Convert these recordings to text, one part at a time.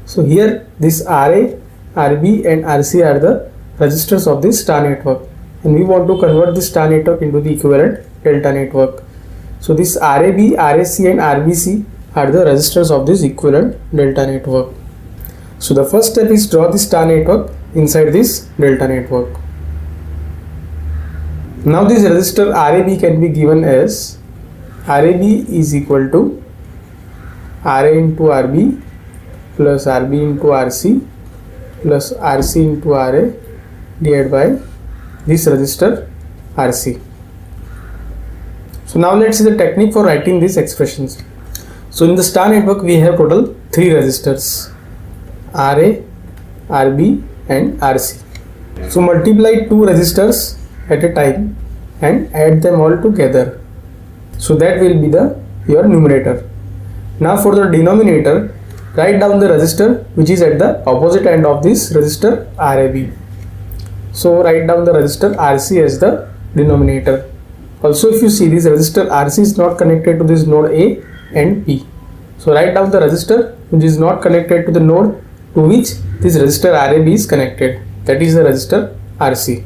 So here this RA, RB and RC are the resistors of this star network, and we want to convert this star network into the equivalent delta network. So this RAB, RAC and RBC are the resistors of this equivalent delta network. So the first step is draw the star network inside this delta network. Now this resistor RAB can be given as RAB is equal to RA into RB plus RB into RC plus RC into RA divided by this resistor RC. So now let's see the technique for writing these expressions. So in the star network we have total 3 resistors, RA, RB and RC. So multiply 2 resistors at a time and add them all together. So that will be your numerator. Now for the denominator, write down the resistor which is at the opposite end of this resistor RAB. So write down the resistor RC as the denominator. Also if you see, this resistor RC is not connected to this node A and P. So write down the resistor which is not connected to the node to which this resistor RAB is connected, that is the resistor RC.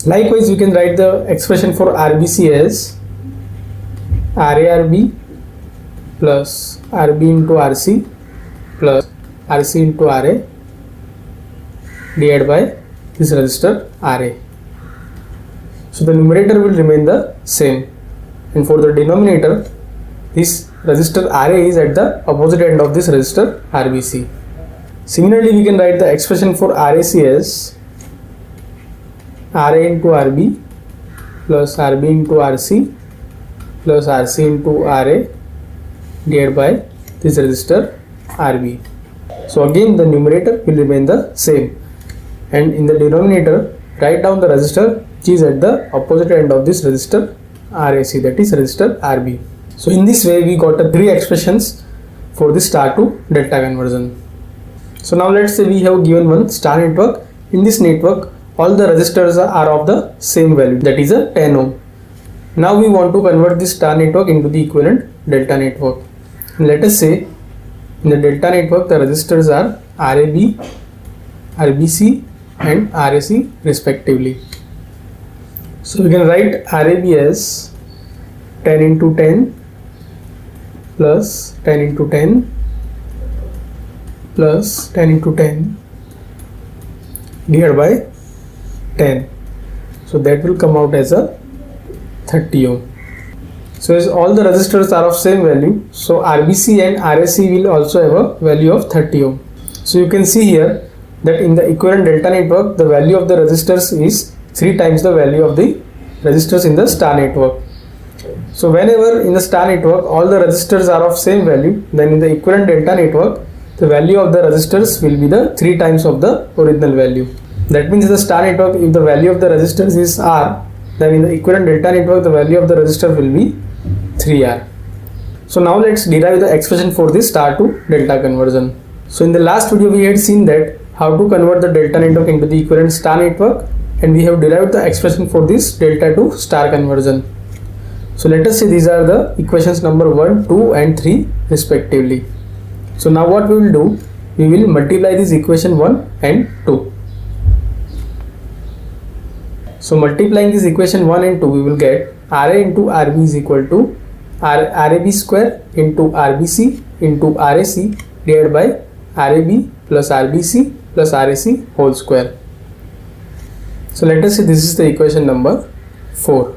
Likewise you can write the expression for RBC as RARB plus RB into RC plus RC into RA divided by this resistor RA. So the numerator will remain the same, and for the denominator this resistor RA is at the opposite end of this resistor RBC. Similarly we can write the expression for RAC as RA into RB plus RB into RC plus RC into RA divided by this resistor RB. So again the numerator will remain the same, and in the denominator write down the resistor which is at the opposite end of this resistor RAC, that is resistor RB. So in this way we got 3 expressions for the star to delta conversion. So now let's say we have given one star network. In this network all the resistors are of the same value, that is a 10 ohm. Now we want to convert this star network into the equivalent delta network. Let us say in the delta network the resistors are RAB, RBC and RAC respectively. So we can write RAB as 10 into 10 plus 10 into 10 plus 10 into 10 divided by 10. So that will come out as a 30 ohm. So as all the resistors are of same value, so RBC and RAC will also have a value of 30 ohm. So you can see here that in the equivalent delta network the value of the resistors is 3 times the value of the resistors in the star network. So whenever in the star network all the resistors are of same value, then in the equivalent delta network the value of the resistors will be the 3 times of the original value. That means in the star network if the value of the resistors is R, then in the equivalent delta network the value of the resistor will be 3R. So now let's derive the expression for this star to delta conversion. So in the last video we had seen that how to convert the delta network into the equivalent star network, and we have derived the expression for this delta to star conversion. So let us say these are the equations number 1, 2 and 3 respectively. So now what we will do, we will multiply this equation 1 and 2. So multiplying this equation 1 and 2 we will get RA into RB is equal to RAB square into RBC into RAC divided by RAB plus RBC plus RAC whole square. So let us say this is the equation number 4.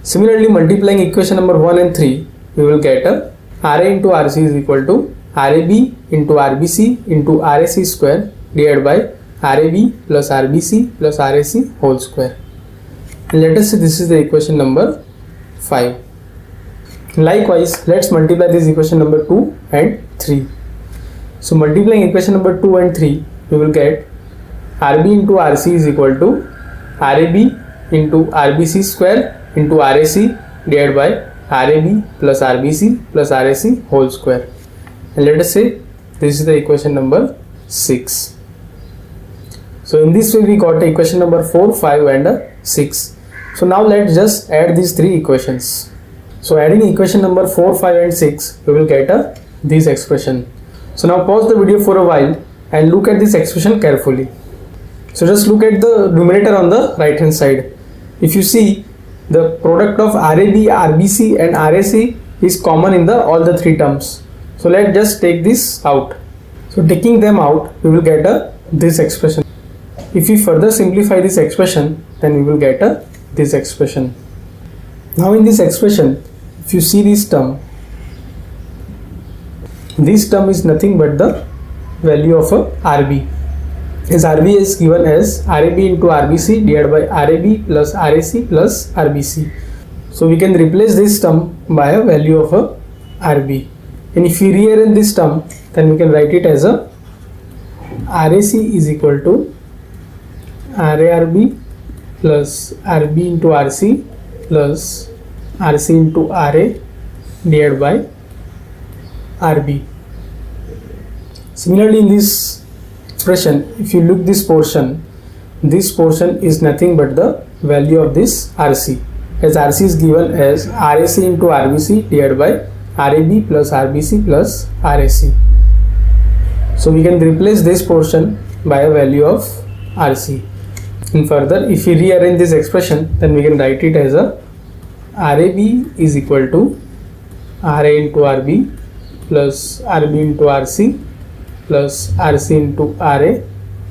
Similarly multiplying equation number 1 and 3 we will get a RA into RC is equal to RAB into RBC into RAC square divided by RAB plus RBC plus RAC whole square. And let us say this is the equation number 5. Likewise let's multiply this equation number 2 and 3. So multiplying equation number 2 and 3 we will get RB into RC is equal to RAB into RBC square into RAC divided by RAB plus RBC plus RAC whole square. And let us say this is the equation number 6. So in this way we got the equation number 4, 5 and 6. So now let's just add these 3 equations. So adding equation number 4, 5 and 6 we will get this expression. So now pause the video for a while and look at this expression carefully. So just look at the numerator on the right hand side. If you see, the product of RAB, RBC and RAC is common in all the three terms. So let's just take this out. So taking them out, we will get this expression. If we further simplify this expression, then we will get this expression. Now in this expression, if you see this term is nothing but the value of RB. As RB is given as RAB into RBC divided by RAB plus RAC plus RBC. So we can replace this term by a value of RB. And if we rearrange this term, then we can write it as a RAC is equal to RARB plus RB into RC plus RC into RA divided by RB. Similarly, in this expression, if you look this portion is nothing but the value of this RC, as RC is given as RAC into RBC divided by RAB plus RBC plus RAC. So we can replace this portion by a value of RC. And further, if we rearrange this expression, then we can write it as a RAB is equal to RA into RB plus RB into RC plus RC into RA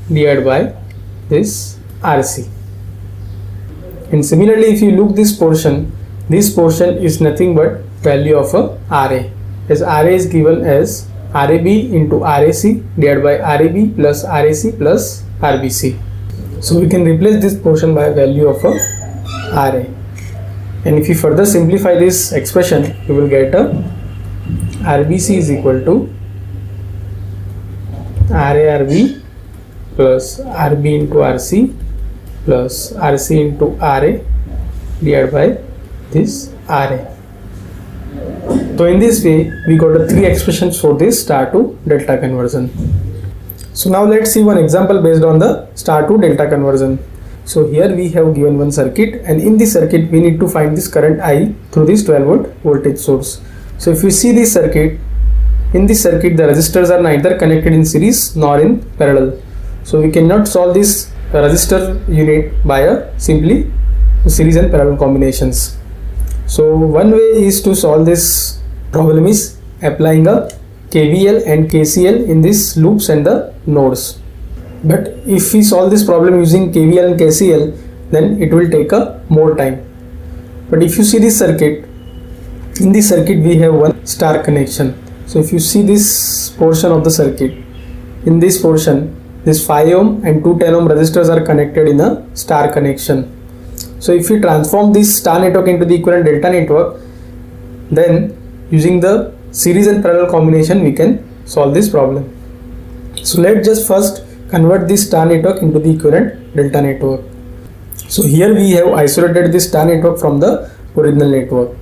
divided by this RC. And similarly, if you look this portion is nothing but value of RA, as RA is given as RAB into RAC divided by RAB plus RAC plus RBC. So we can replace this portion by a value of RA. And if you further simplify this expression, you will get RBC is equal to RARB plus RB into RC plus RC into RA divided by this RA. So in this way, we got three expressions for this star to delta conversion. So now let's see one example based on the star to delta conversion. So here we have given one circuit, and in this circuit we need to find this current I through this 12 volt voltage source. So if you see this circuit, in this circuit the resistors are neither connected in series nor in parallel. So we cannot solve this resistor unit by a simply series and parallel combinations. So one way is to solve this problem is applying a KVL and KCL in these loops and the nodes. But if we solve this problem using KVL and KCL, then it will take more time. But if you see this circuit, in this circuit we have one star connection. So if you see this portion of the circuit, in this portion this 5 ohm and 2 10 ohm resistors are connected in a star connection. So if we transform this star network into the equivalent delta network, then using the series and parallel combination we can solve this problem. So let's just first convert this star network into the equivalent delta network. So here we have isolated this star network from the original network.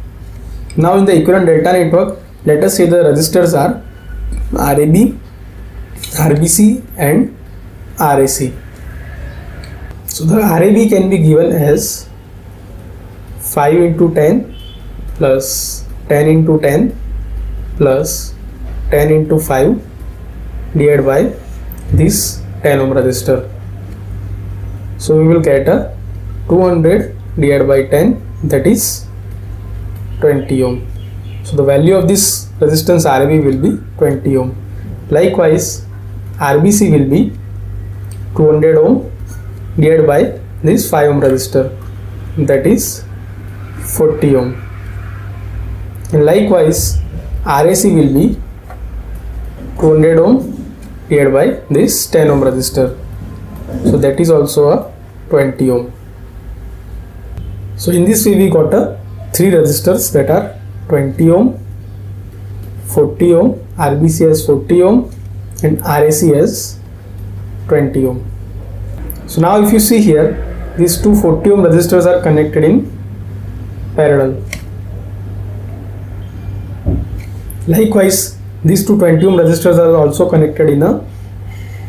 Now in the equivalent delta network, let us say the resistors are RAB, RBC and RAC. So the RAB can be given as 5 into 10 plus 10 into 10 plus 10 into 5 divided by this 10 ohm resistor. So we will get a 200 divided by 10, that is 20 ohm. So the value of this resistance RAB will be 20 ohm. Likewise, RBC will be 200 ohm divided by this 5 ohm resistor, that is 40 ohm. And likewise, RAC will be 200 ohm divided by this 10 ohm resistor, so that is also a 20 ohm. So in this way we got three resistors that are 20 ohm, 40 ohm, RBC as 40 ohm and RAC as 20 ohm. So now if you see here, these two 40 ohm resistors are connected in parallel. Likewise, these two 20 ohm resistors are also connected in a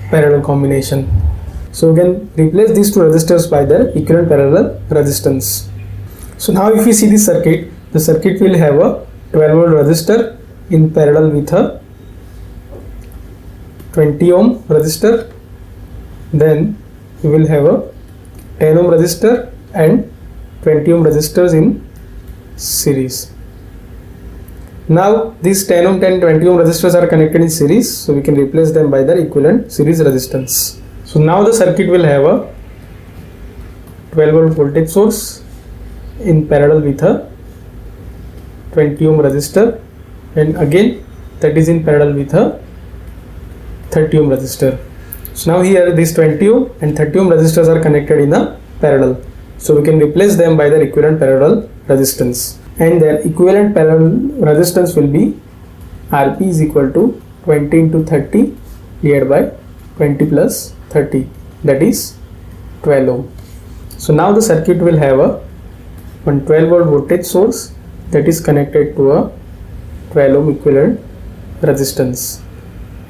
parallel combination. So we can replace these two resistors by their equivalent parallel resistance. So now if we see this circuit, the circuit will have a 12 volt resistor in parallel with a 20 ohm resistor, then we will have a 10 ohm resistor and 20 ohm resistors in series. Now these 10 ohm 20 ohm resistors are connected in series, so we can replace them by their equivalent series resistance. So now the circuit will have a 12 volt voltage source in parallel with a 20 ohm resistor, and again that is in parallel with a 30 ohm resistor. So now here these 20 ohm and 30 ohm resistors are connected in a parallel, so we can replace them by their equivalent parallel resistance, and their equivalent parallel resistance will be Rp is equal to 20 into 30 divided by 20 plus 30, that is 12 ohm. So now the circuit will have a 12 volt voltage source that is connected to a 12 ohm equivalent resistance,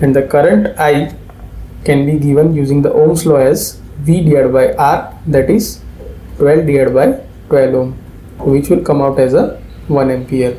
and the current I can be given using the Ohm's law as V divided by R, that is 12 divided by 12 ohm, which will come out as a 1 ampere.